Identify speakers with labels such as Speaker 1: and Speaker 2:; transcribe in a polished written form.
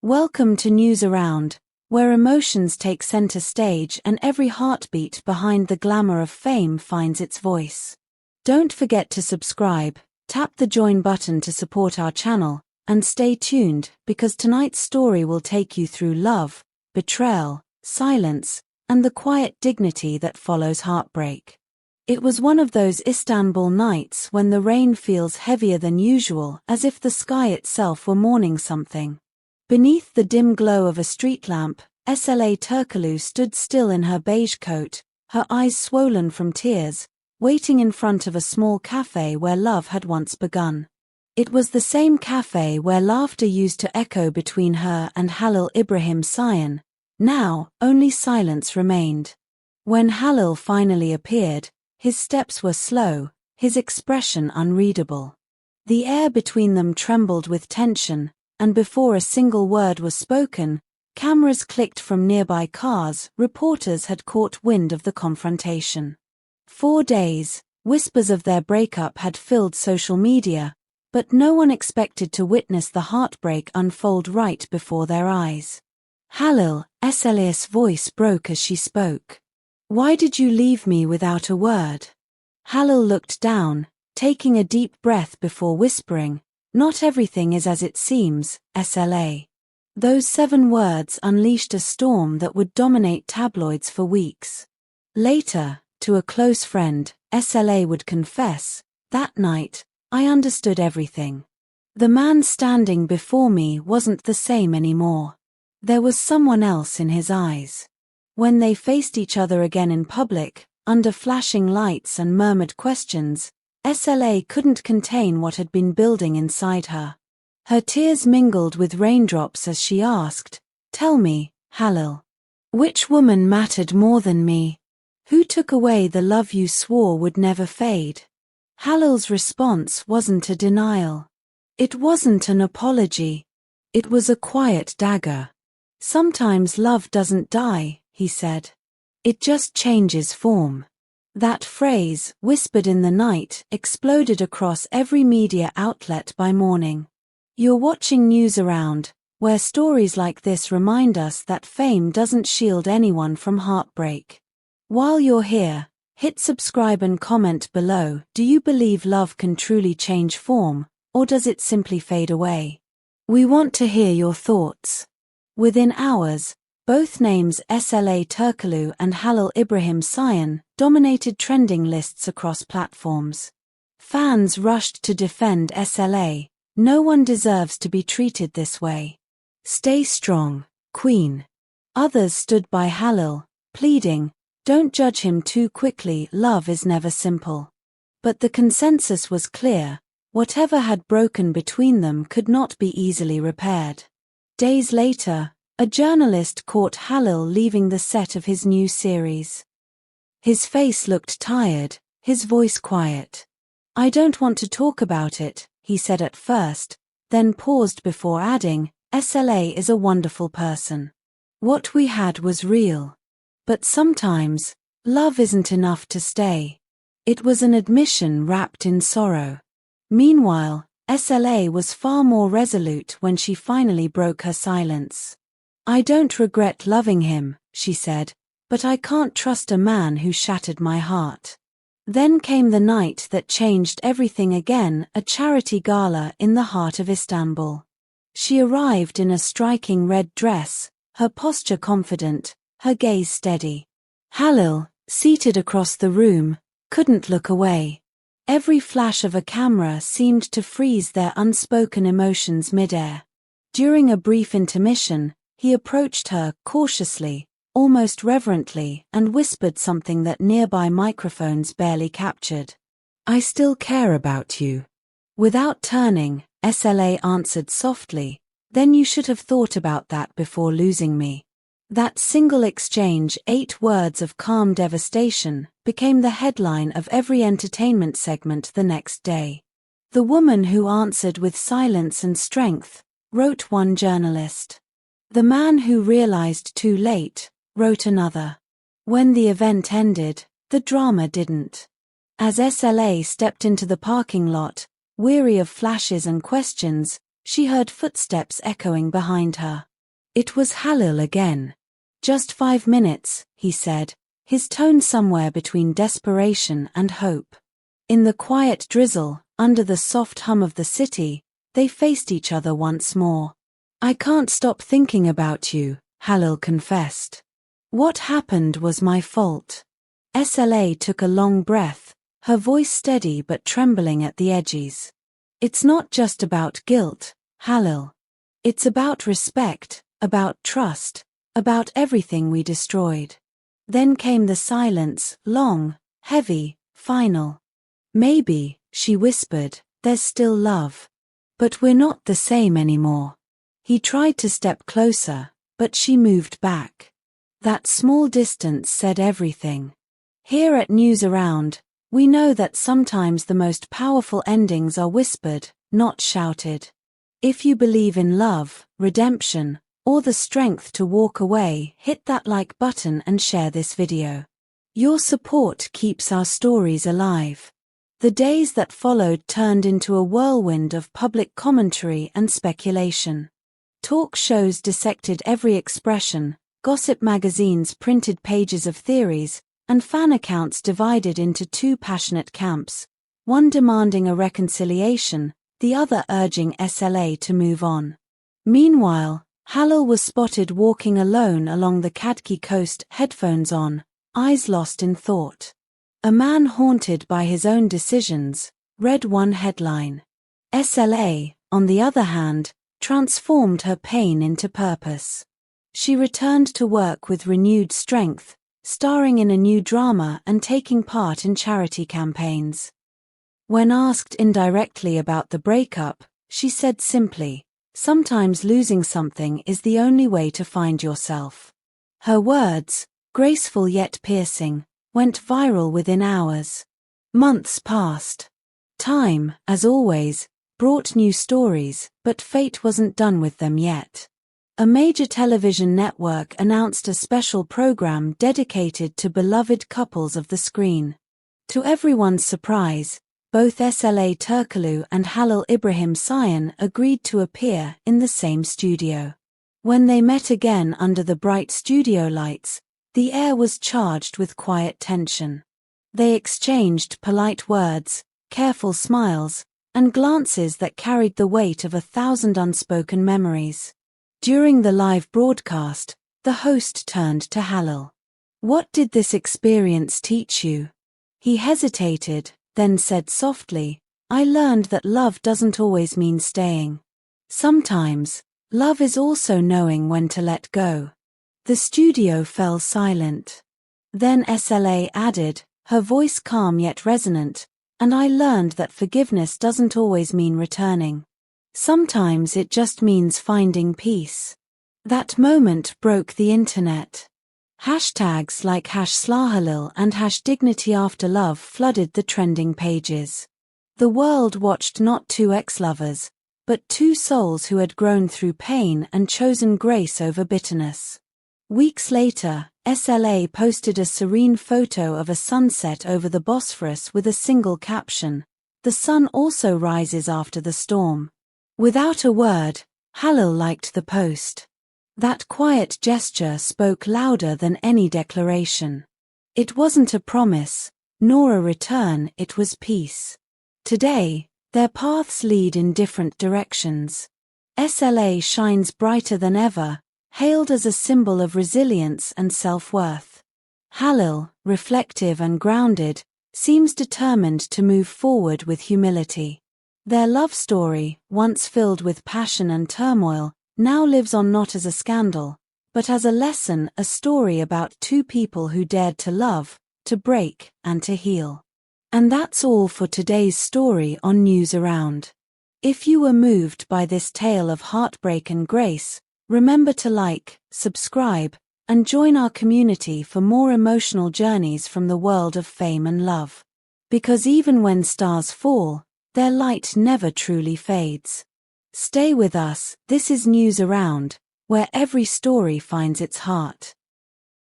Speaker 1: Welcome to News Around, where emotions take center stage and every heartbeat behind the glamour of fame finds its voice. Don't forget to subscribe, tap the join button to support our channel, and stay tuned because tonight's story will take you through love, betrayal, silence, and the quiet dignity that follows heartbreak. It was one of those Istanbul nights when the rain feels heavier than usual, as if the sky itself were mourning something. Beneath the dim glow of a street lamp, Sıla Türkoğlu stood still in her beige coat, her eyes swollen from tears, waiting in front of a small cafe where love had once begun. It was the same cafe where laughter used to echo between her and Halil İbrahim Ceyhan. Now, only silence remained. When Halil finally appeared, his steps were slow, his expression unreadable. The air between them trembled with tension, and before a single word was spoken, cameras clicked from nearby cars. Reporters had caught wind of the confrontation. 4 days, whispers of their breakup had filled social media, but no one expected to witness the heartbreak unfold right before their eyes. Halil, Sıla's voice broke as she spoke. "Why did you leave me without a word?" Halil looked down, taking a deep breath before whispering, "Not everything is as it seems, Sıla." Those 7 words unleashed a storm that would dominate tabloids for weeks. Later, to a close friend, Sıla would confess, "That night, I understood everything. The man standing before me wasn't the same anymore. There was someone else in his eyes." When they faced each other again in public, under flashing lights and murmured questions, Sıla couldn't contain what had been building inside her. Her tears mingled with raindrops as she asked, "Tell me, Halil, which woman mattered more than me? Who took away the love you swore would never fade?" Halil's response wasn't a denial. It wasn't an apology. It was a quiet dagger. "Sometimes love doesn't die," he said. "It just changes form." That phrase, whispered in the night, exploded across every media outlet by morning. You're watching News Around, where stories like this remind us that fame doesn't shield anyone from heartbreak. While you're here, hit subscribe and comment below. Do you believe love can truly change form, or does it simply fade away? We want to hear your thoughts. Within hours, both names Sıla Türkoğlu and Halil İbrahim Ceyhan dominated trending lists across platforms. Fans rushed to defend Sıla. "No one deserves to be treated this way. Stay strong, Queen." Others stood by Halil, pleading, "Don't judge him too quickly, love is never simple." But the consensus was clear: whatever had broken between them could not be easily repaired. Days later, a journalist caught Halil leaving the set of his new series. His face looked tired, his voice quiet. "I don't want to talk about it," he said at first, then paused before adding, "Sıla is a wonderful person. What we had was real. But sometimes, love isn't enough to stay." It was an admission wrapped in sorrow. Meanwhile, Sıla was far more resolute when she finally broke her silence. "I don't regret loving him," she said, "but I can't trust a man who shattered my heart." Then came the night that changed everything again, a charity gala in the heart of Istanbul. She arrived in a striking red dress, her posture confident, her gaze steady. Halil, seated across the room, couldn't look away. Every flash of a camera seemed to freeze their unspoken emotions midair. During a brief intermission, he approached her cautiously, almost reverently, and whispered something that nearby microphones barely captured. "I still care about you." Without turning, Sıla answered softly, "Then you should have thought about that before losing me." That single exchange, 8 words of calm devastation, became the headline of every entertainment segment the next day. "The woman who answered with silence and strength," wrote one journalist. "The man who realized too late," wrote another. When the event ended, the drama didn't. As Sıla stepped into the parking lot, weary of flashes and questions, she heard footsteps echoing behind her. It was Halil again. "Just 5 minutes," he said, his tone somewhere between desperation and hope. In the quiet drizzle, under the soft hum of the city, they faced each other once more. "I can't stop thinking about you," Halil confessed. "What happened was my fault." Sıla took a long breath, her voice steady but trembling at the edges. "It's not just about guilt, Halil. It's about respect, about trust, about everything we destroyed." Then came the silence, long, heavy, final. "Maybe," she whispered, "there's still love. But we're not the same anymore." He tried to step closer, but she moved back. That small distance said everything. Here at News Around, we know that sometimes the most powerful endings are whispered, not shouted. If you believe in love, redemption, or the strength to walk away, hit that like button and share this video. Your support keeps our stories alive. The days that followed turned into a whirlwind of public commentary and speculation. Talk shows dissected every expression, gossip magazines printed pages of theories, and fan accounts divided into two passionate camps, one demanding a reconciliation, the other urging Sıla to move on. Meanwhile, Halil was spotted walking alone along the Kadki coast, headphones on, eyes lost in thought. "A man haunted by his own decisions," read one headline. Sıla, on the other hand, transformed her pain into purpose. She returned to work with renewed strength, starring in a new drama and taking part in charity campaigns. When asked indirectly about the breakup, she said simply, "Sometimes losing something is the only way to find yourself." Her words, graceful yet piercing, went viral within hours. Months passed. Time, as always, brought new stories, but fate wasn't done with them yet. A major television network announced a special program dedicated to beloved couples of the screen. To everyone's surprise, both Sıla Türkoğlu and Halil İbrahim Ceyhan agreed to appear in the same studio. When they met again under the bright studio lights, the air was charged with quiet tension. They exchanged polite words, careful smiles, and glances that carried the weight of 1,000 unspoken memories. During the live broadcast, the host turned to Halil. "What did this experience teach you?" He hesitated, then said softly, "I learned that love doesn't always mean staying. Sometimes, love is also knowing when to let go." The studio fell silent. Then Sıla added, her voice calm yet resonant, "And I learned that forgiveness doesn't always mean returning. Sometimes it just means finding peace." That moment broke the internet. Hashtags like #SlaHalil and #DignityAfterLove flooded the trending pages. The world watched not two ex-lovers, but two souls who had grown through pain and chosen grace over bitterness. Weeks later, Sıla posted a serene photo of a sunset over the Bosphorus with a single caption, "The sun also rises after the storm." Without a word, Halil liked the post. That quiet gesture spoke louder than any declaration. It wasn't a promise, nor a return, it was peace. Today, their paths lead in different directions. Sıla shines brighter than ever, hailed as a symbol of resilience and self-worth. Halil, reflective and grounded, seems determined to move forward with humility. Their love story, once filled with passion and turmoil, now lives on not as a scandal, but as a lesson, a story about two people who dared to love, to break, and to heal. And that's all for today's story on News Around. If you were moved by this tale of heartbreak and grace, remember to like, subscribe, and join our community for more emotional journeys from the world of fame and love. Because even when stars fall, their light never truly fades. Stay with us, this is News Around, where every story finds its heart.